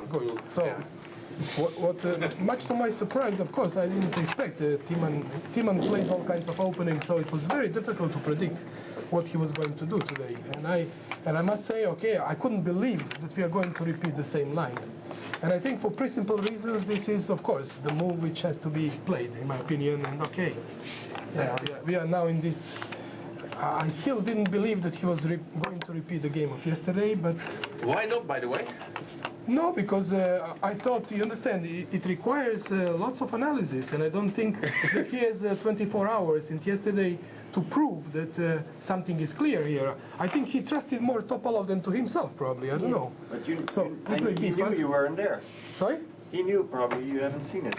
Good. So, Yeah. much to my surprise, of course, I didn't expect. Timan plays all kinds of openings, so it was very difficult to predict what he was going to do today. And I must say, okay, I couldn't believe that we are going to repeat the same line. And I think for pretty simple reasons, this is, of course, the move which has to be played, in my opinion. And okay, yeah, we are now in this. I still didn't believe that he was going to repeat the game of yesterday, but Why not, by the way? no, because I thought, you understand, it requires lots of analysis, and I don't think that he has 24 hours since yesterday to prove that something is clear here. I think he trusted more Topalov than to himself, probably. I don't know. But he knew you weren't there. Sorry? He knew probably you haven't seen it.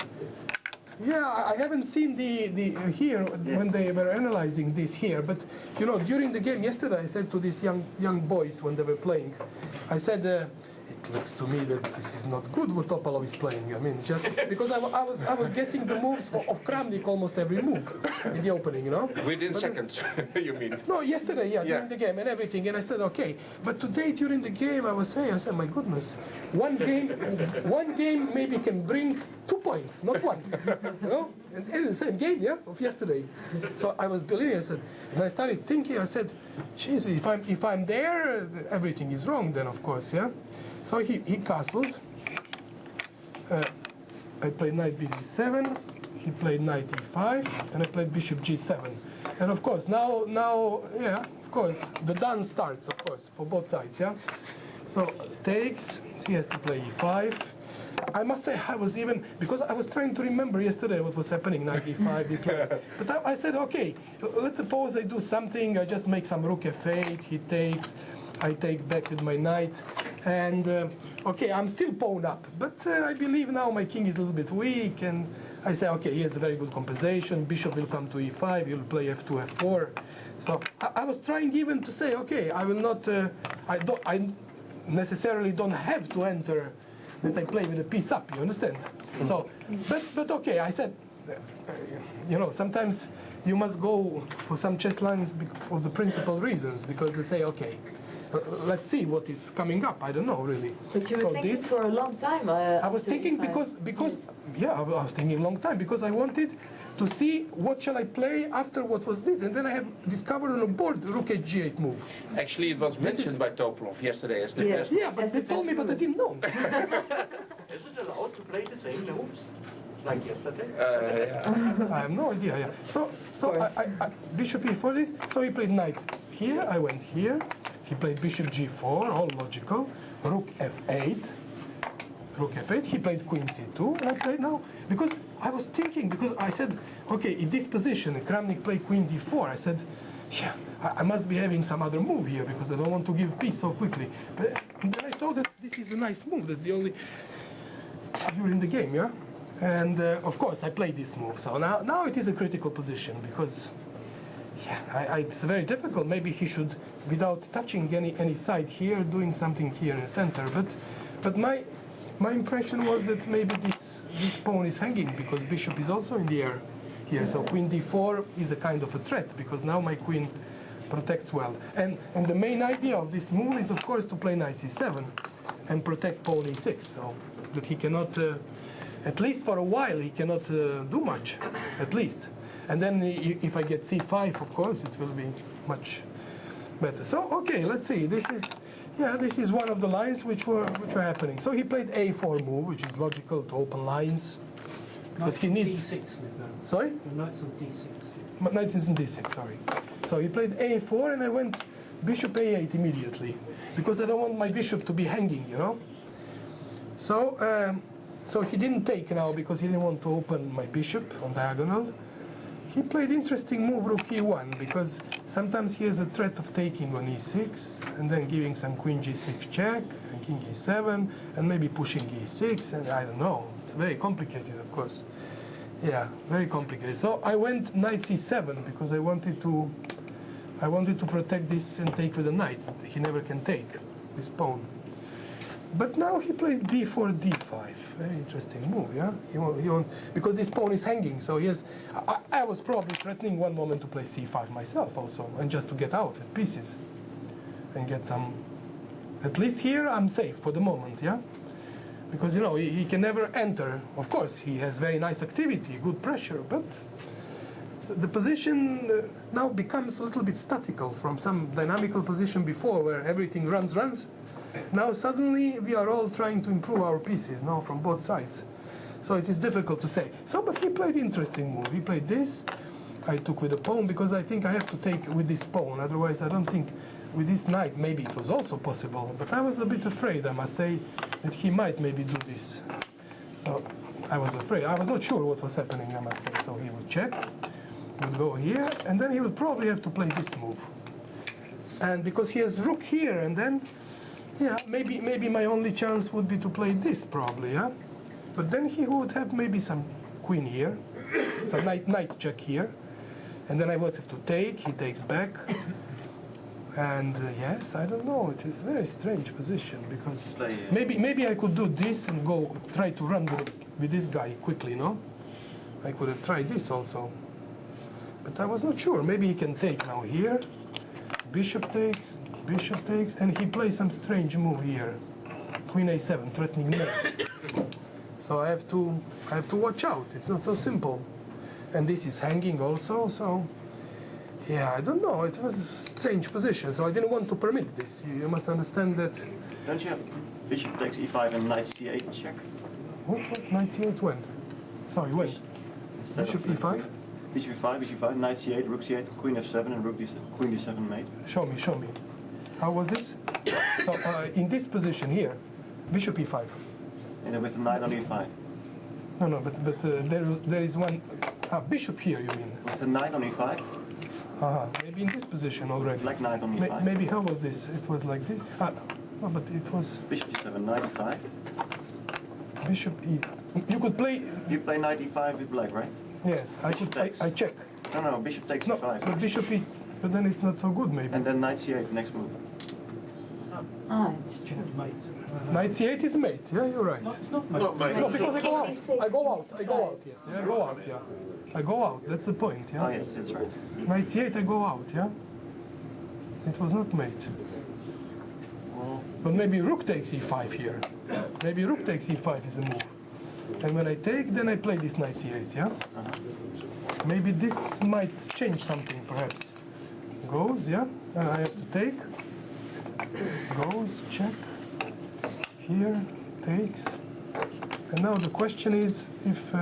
Yeah, I haven't seen the here when they were analyzing this here, but you know, during the game yesterday, I said to these young boys when they were playing, I said, it looks to me that this is not good what Topalov is playing. I mean, just because I was guessing the moves of Kramnik almost every move in the opening, you know. Within seconds, you mean? No, yesterday, yeah, during the game and everything, and I said okay. But today during the game, I said, my goodness, one game maybe can bring 2 points, not one. You know, and it's the same game, yeah, of yesterday. So I was believing. I said, and I started thinking. I said, geez, if I'm there, everything is wrong. Then of course, yeah. So he castled. I played knight b7. He played knight e5, and I played bishop g7. And of course, now, yeah, of course, the dance starts, of course, for both sides, yeah. So takes. He has to play e5. I must say, I was even, because I was trying to remember yesterday what was happening, knight e5, this like. But I said, okay, let's suppose I do something. I just make some rook f8. He takes. I take back with my knight, and okay, I'm still pawn up, but I believe now my king is a little bit weak, and I say, okay, he has a very good compensation. Bishop will come to e5. He'll play f2, f4. So I was trying even to say, okay, I will not. I necessarily don't have to enter that I play with a piece up. You understand? So, but okay, I said, you know, sometimes you must go for some chess lines for the principal reasons, because they say, okay, let's see what is coming up. I don't know really. But you were thinking for a long time. I was thinking because yes. Yeah, I was thinking a long time because I wanted to see what shall I play after what was did, and then I have discovered on a board rook h8 move. Actually, it was mentioned by Topalov yesterday as the best. Yeah, but they told me, but I didn't know. Is it allowed to play the same moves like yesterday? I have no idea. Yeah. So I bishop e4 this. So he played knight here. I went here. He played bishop g4, all logical. Rook f8. Rook f8. He played queen c2, and I played now because I was thinking, because I said, okay, if this position Kramnik played queen d4, I said, yeah, I must be having some other move here because I don't want to give peace so quickly. But then I saw that this is a nice move. That's the only during the game, yeah. And of course, I played this move. So now it is a critical position because. Yeah, it's very difficult. Maybe he should, without touching any side here, doing something here in the center. But my impression was that maybe this pawn is hanging because bishop is also in the air here. So queen d4 is a kind of a threat because now my queen protects well. And the main idea of this move is, of course, to play knight c7 and protect pawn e6, so that he cannot, at least for a while, he cannot do much, at least. And then if I get c5, of course, it will be much better. So, okay, let's see. This is one of the lines which were happening. So he played a4 move, which is logical to open lines. Because he needs... d6. Sorry? Knight's on d6. Knight is on d6, sorry. So he played a4, and I went bishop a8 immediately. Because I don't want my bishop to be hanging, you know? So, so he didn't take now because he didn't want to open my bishop on diagonal. He played interesting move, rook e1, because sometimes he has a threat of taking on e6, and then giving some queen g6 check, and king e7, and maybe pushing e6, and I don't know. It's very complicated, of course. Yeah, very complicated. So I went knight c7 because I wanted to protect this and take with the knight. He never can take this pawn. But now he plays d4, d5. Very interesting move, yeah? Because this pawn is hanging, so yes, I was probably threatening one moment to play c5 myself also, and just to get out at pieces and get some. At least here I'm safe for the moment, yeah? Because, you know, he can never enter. Of course, he has very nice activity, good pressure, but the position now becomes a little bit statical from some dynamical position before where everything runs. Now suddenly we are all trying to improve our pieces now from both sides. So it is difficult to say. So, but he played interesting move. He played this. I took with a pawn because I think I have to take with this pawn. Otherwise, I don't think with this knight maybe it was also possible. But I was a bit afraid, I must say, that he might maybe do this. So I was afraid. I was not sure what was happening, I must say. So he would check, would go here, and then he would probably have to play this move. And because he has rook here, and then, yeah, maybe my only chance would be to play this probably, yeah. But then he would have maybe some queen here, some knight check here, and then I would have to take. He takes back, and yes, I don't know. It is a very strange position because maybe I could do this and go try to run with this guy quickly. No, I could have tried this also, but I was not sure. Maybe he can take now here. Bishop takes, and he plays some strange move here. Queen a7, threatening mate. So I have to watch out. It's not so simple. And this is hanging also, so yeah, I don't know. It was a strange position, so I didn't want to permit this. You must understand that. Don't you have bishop takes e5 and knight c8 check? What? Knight c8 when? Sorry, when? Instead Bishop of e5? Bishop e5, knight c8, rook c8, queen f7, and rook d7, queen d7 mate. Show me. How was this? So in this position here, bishop e5. And then with the knight on e5. No, but there is one. Bishop here, you mean? With the knight on e5. Maybe in this position already. Black knight on e5. Maybe how was this? It was like this. No, but it was Bishop d7, knight e5. bishop e. You could play. You play knight e5 with black, right? Yes, I could. I check. No, bishop takes No, e5. but bishop e. But then it's not so good, maybe. And then knight c8, next move. Ah, it's true. Mate. Knight c8 is mate. Yeah, you're right. Not mate. Not mate. No, because I go out. King I go out. b6 I go out. Yes, I go out. Yeah, I go out. That's the point. Yeah. Oh yes, that's right. Knight c8, I go out. Yeah. It was not mate. Well, But maybe rook takes e5 here. Maybe rook takes e5 is a move. And when I take, then I play this knight c8. Yeah. Maybe this might change something, perhaps. Goes, yeah. I have to take. Goes, check. Here, takes. And now the question is if